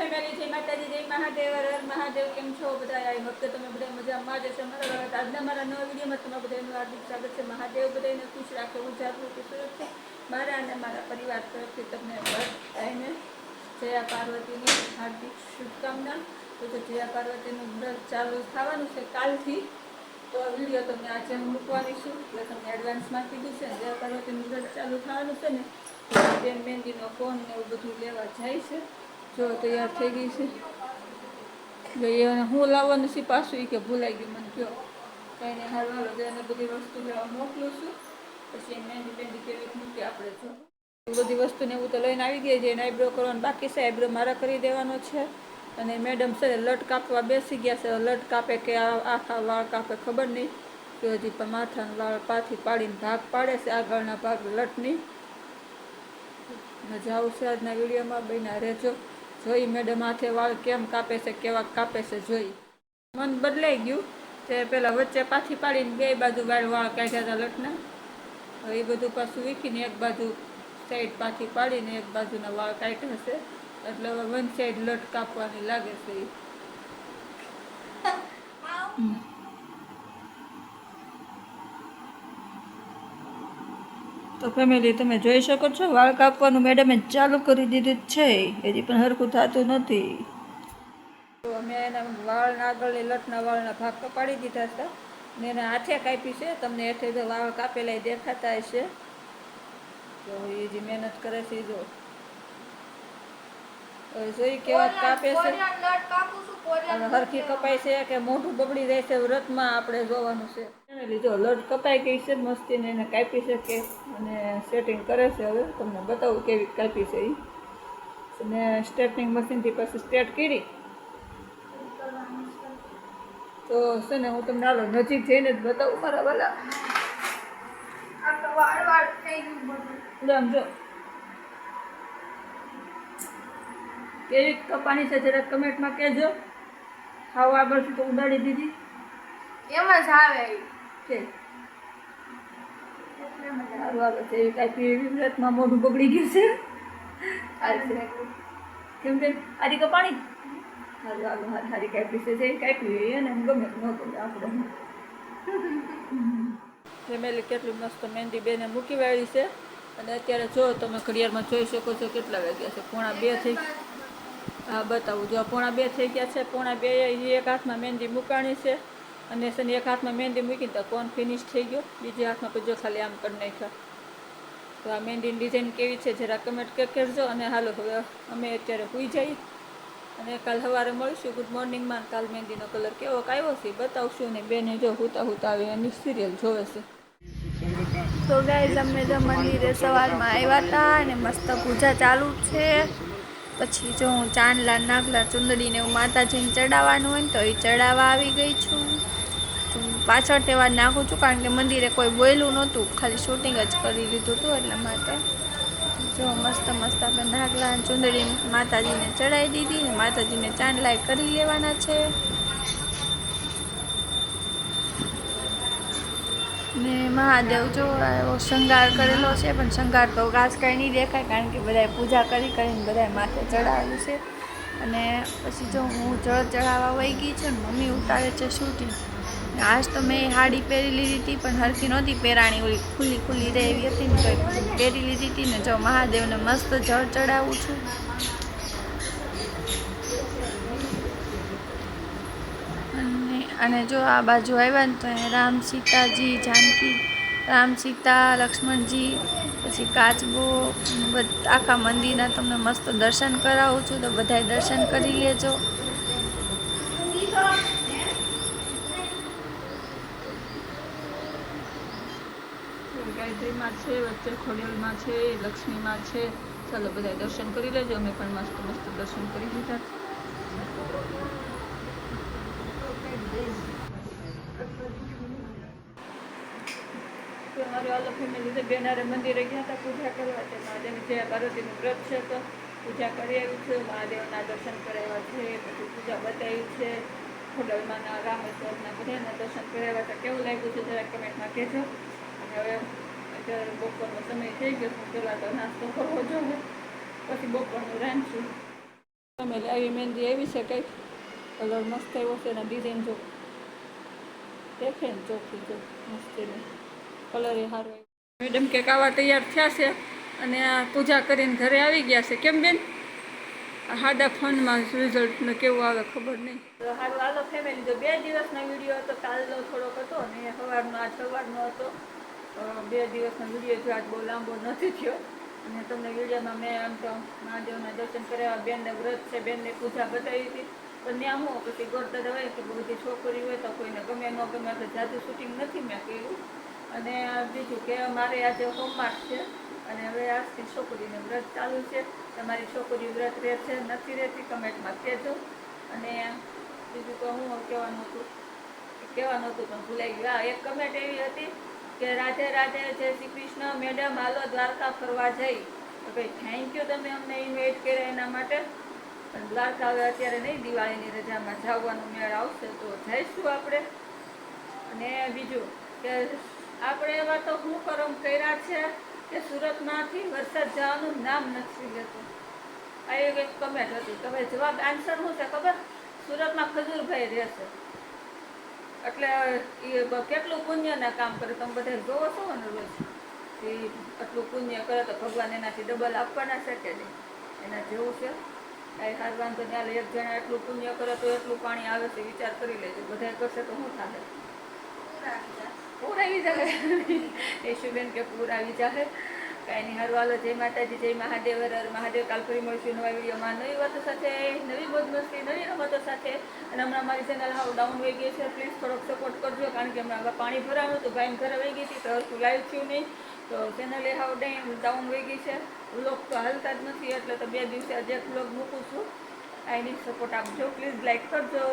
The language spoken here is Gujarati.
ફેમિલી, જય માતાજી, જય મહાદેવ, હર હર મહાદેવ. કેમ છો બધા? આ વખતે તમે બધા મજામાં જ હશો. આજના મારા નવા વિડીયોમાં તમારા બધાનું હાર્દિક સ્વાગત છે. મહાદેવ બધાને ખુશ રાખે, ઉજાગરું સુરત છે. મારા અને મારા પરિવાર તરફથી તમને બધાને જયા પાર્વતીની હાર્દિક શુભકામના. તો જયા પાર્વતીનું વ્રત ચાલુ થવાનું છે કાલથી. તો આ વિડીયો તમને આજે હું મૂકવાની છું એટલે તમને એડવાન્સમાં કીધું છે. જયા પાર્વતીનું વ્રત ચાલુ થવાનું છે ને, બેન મહેંદીનો ફોન ને એવું બધું લેવા જાય છે. જો તૈયાર થઈ ગઈ છે. હું લાવવાનું છે પાછું, એ કે ભૂલાઈ ગયું મને કહો. કંઈ નહીં, હારવાલો એને બધી વસ્તુ લેવા મોકલું છું. પછી મહેંદી બેંદી કેવી મૂકી આપણે જો બધી વસ્તુને એવું તો લઈને આવી ગઈ છે. એને આઈબ્રો કરવાનો બાકી છે. આઈબ્રો મારા કરી દેવાનો છે. અને મેડમ છે લટ કાપવા બેસી ગયા છે. લટ કાપે કે આખા વાળ કાપે ખબર નહીં. કે હજી પણ માથાના વાળ પાછી પાડીને ભાગ પાડે છે, આગળના ભાગ લટની. મજા આવશે આજના વિડીયોમાં, બન્યા રહેજો. જોઈ મેડમ હાથે વાળ કેમ કાપે છે, કેવા કાપે છે જોઈ. મન બદલાઈ ગયું. તે પેલા વચ્ચે પાછી પાડીને બે બાજુ વાળ કાઢ્યા હતા લટના. હવે એ બધું પાછું વીખીને એક બાજુ સાઈડ પાછી પાડીને એક બાજુના વાળ કાઢ્યા છે. એટલે હવે વન સાઈડ લટ કાપવાની લાગે છે. તો ફેમિલી, તમે જોઈ શકો છો વાળ કાપવાનું મેડમે ચાલુ કરી દીધું છે. હજી પણ હરખું થતું નથી. તો અમે એના વાળના આગળની લટના વાળના ભાગ તો પાડી દીધા હતા ને એને હાથે કાપી છે. તમને હેઠે જો વાળ કાપેલા દેખાતા હશે. તો એ જે મહેનત કરે છે જો જોઈ કેવા કાપે છે. હરખી કપાય છે કે મોઢું બગડી જાય છે વ્રતમાં આપણે જોવાનું છે. જો લટ કપાઈ ગઈ છે મસ્તીને, એને કાપી છે કે અને સેટિંગ કરે છે. હવે તમને બતાવું કેવી કાપી છે એ. અને સ્ટ્રેટનિંગ મશીનથી પછી સ્ટ્રેટ કરી તો છે ને હું તમને હાલો નજીક જઈને જ બતાવું મારા વાલા. જો કેવી કપાણી છે જરાક કમેન્ટમાં કહેજો. હાવ આગળથી તો ઉડાડી દીધી એમ જ આવે છે. એવી કાપી એવી વ્રતમાં મોઢું બગડી ગયું છે. કેમ કે આરી કપાણી હારું હારું હારી કાપી છે. જે કાપી એને ગમે ન ગમે આપણે. ફેમિલી, કેટલી મસ્ત મહેંદી બેને મૂકી વાળી છે. અને અત્યારે જો તમે ઘડિયાળમાં જોઈ શકો છો કેટલા વાગ્યા છે. 1:30 થઈ. હા બતાવું, જો 1:30 થઈ ગયા છે. 1:30 એક હાથમાં મહેંદી મૂકાણી છે. અને છે ને એક હાથમાં મહેંદી મૂકીને તો કોન ફિનિશ થઈ ગયો. બીજા હાથમાં પછી ખાલી આમ કરી નાખ્યા. તો આ મહેંદીની ડિઝાઇન કેવી છે જરા કમેન્ટ કરજો. અને હાલો હવે અમે અત્યારે સૂઈ જઈએ અને કાલ સવારે મળીશું ગુડ મોર્નિંગમાં. કાલ મહેંદીનો કલર કેવો આવ્યો છે બતાવશું. અને બેને જો હુતા હુતા આવે એની સિરિયલ જોવે છે. તો ગાઈઝ, અમે જો મંદિરે સવારમાં આવ્યા હતા અને મસ્ત પૂજા ચાલુ છે. પછી જો હું ચાંદલા નાગલા ચુંદડીને એવું માતાજીને ચડાવવાનું હોય ને તો એ ચડાવવા આવી ગઈ છું. પાછળ તહેવાર નાખું છું કારણ કે મંદિરે કોઈ બોલ્યું નહોતું, ખાલી શૂટિંગ જ કરી લીધું હતું એટલા માટે. જો મસ્ત મસ્ત આપણે નાગલા ચુંદડી માતાજીને ચડાવી દીધી ને માતાજીને ચાંદલાય કરી લેવાના છે. ને મહાદેવ જો એવો શૃંગાર કરેલો છે, પણ શૃંગાર તો ખાસ કંઈ નહીં દેખાય કારણ કે બધાએ પૂજા કરીને બધાએ માથે ચડાવેલું છે. અને પછી જો હું જળ ચડાવવા વહી ગઈ છું ને મમ્મી ઉતારે છે શૂટિંગ. આજ તો મેં સાડી પહેરી લીધી હતી પણ હરખી નહોતી પહેરાણી, ઓલી ખુલ્લી ખુલ્લી રહે એવી હતી ને તો પહેરી લીધી હતી. ને જો મહાદેવને મસ્ત જળ ચડાવું છું. અને જો આ બાજુ આવ્યા ને તો રામ સીતાજી જાનકી, રામ સીતા લક્ષ્મણજી, પછી કાચબો, આખા મંદિરના તમને મસ્ત દર્શન કરાવું છું. તો બધાય દર્શન કરી લેજો. ગાયત્રીમાં છે, વચ્ચે ખોડિયાલમાં છે, લક્ષ્મીમાં છે. ચાલો બધા દર્શન કરી લેજો. અમે પણ મસ્ત મસ્ત દર્શન કરી લીધા. અમારી વાલો ફેમિલી છે બેનારે મંદિરે ગયા હતા પૂજા કરવા. તે મહાદેવ જયા પાર્વતીનું વ્રત છે તો પૂજા કરી આવી છે. મહાદેવના દર્શન કરાવ્યા છે. પછી પૂજા બતાવી છે. ખોડલમાંના રામેશ્વરના બધાના દર્શન કરાવ્યા હતા. કેવું લાગ્યું છે જરા કમેન્ટમાં કહેજો. અને હવે અત્યારે બપોરનો સમય થઈ ગયો. પહેલાં તો નાસ્તો કરવો જોઈએ, પછી બપોરનું રાંધશું. ફેમિલી આવી મહેંદી એવી છે કંઈક કલર મસ્ત આવ્યો છે અને ડિઝાઇન જો દેખે ને ચોખ્ખી જો મસ્તીની કલર એ સારો મેડમ કે આવા તૈયાર થયા છે અને આ પૂજા કરીને ઘરે આવી ગયા છે કેમ બેન સાદા ફોનમાં રિઝલ્ટને કેવું આવે ખબર નહીં તો સારું હાલો ફેમિલી તો 2 દિવસનો વિડીયો હતો કાલનો થોડોક હતો અને સવારનો આજ સવારનો હતો 2 દિવસનો વિડીયો જો આજ બહુ લાંબો નથી થયો અને તમને વિડીયોમાં મેં આમ તો મહાદેવના દર્શન કર્યા બેનને વ્રત છે બેનની પૂજા બતાવી હતી પણ ત્યાં હું પછી ગોળતા હોય કે બધી છોકરી હોય તો કોઈને ગમે ન ગમે એટલે જાદુ શૂટિંગ નથી મેં કર્યું અને બીજું કે મારે આજે હોમમાર્ક છે અને હવે આજથી છોકરીને વ્રત ચાલુ છે તમારી છોકરી વ્રત રહે છે નથી રહેતી કમેન્ટમાં કહેજો અને બીજું તો હું કહેવાનું હતું પણ ભૂલાઈ ગયું એક કમેન્ટ એવી હતી કે રાધે રાધે જય શ્રી કૃષ્ણ મેડમ હાલો દ્વારકા ફરવા જઈ તો ભાઈ થેન્ક યુ તમે અમને ઇન્વાઇટ કર્યા એના માટે પણ દ્વારકા હવે અત્યારે નહીં દિવાળીની રજામાં જવાનો મેળ આવશે તો જઈશું આપણે અને બીજું કે આપણે એવા તો શું કરમ કર્યા છે કે સુરતમાંથી વરસાદ જવાનું નામ નથી લેતું આ એક કમેન્ટ હતી તો ભાઈ જવાબ આન્સર શું છે ખબર સુરતમાં ખજૂરભાઈ રહેશે એટલે એ કેટલું પુણ્યના કામ કરે તમે બધા જોવો છો ને રોજ એ આટલું પુણ્ય કરે તો ભગવાન એનાથી ડબલ આપવાના છે કે નહીં એના જેવું છે કાંઈ હાર વાંધો નહીં હાલે એક જણા એટલું પુણ્ય કરે તો એટલું પાણી આવે છે વિચાર કરી લેજો બધા કરશે તો શું થાય પૂર આવી જાય યશુબેન કે પૂર આવી જાય કાંઈ નહીં હારવાલો જય માતાજી જય મહાદેવ હર મહાદેવ કાલ ફરી મળીશું નવા વિડીયોમાં નવી વાતો સાથે નવી મોજ મસ્તી નવી રમતો સાથે અને હમણાં મારી ચેનલ હાવ ડાઉન વહી ગઈ છે પ્લીઝ થોડોક સપોર્ટ કરજો કારણ કે હમણાં પાણી ભરાવાનું હતું ભાઈને ઘરે વહી ગઈ હતી તો હરખું લાઈવ થયું નહીં તો ચેનલ એ હાવ ડાઉન વહી ગઈ છે વ્લોગ તો હાલતા જ નથી એટલે તો 2 દિવસે હજી એક વ્લોગ મૂકું છું આની સપોર્ટ આપજો પ્લીઝ લાઈક કરજો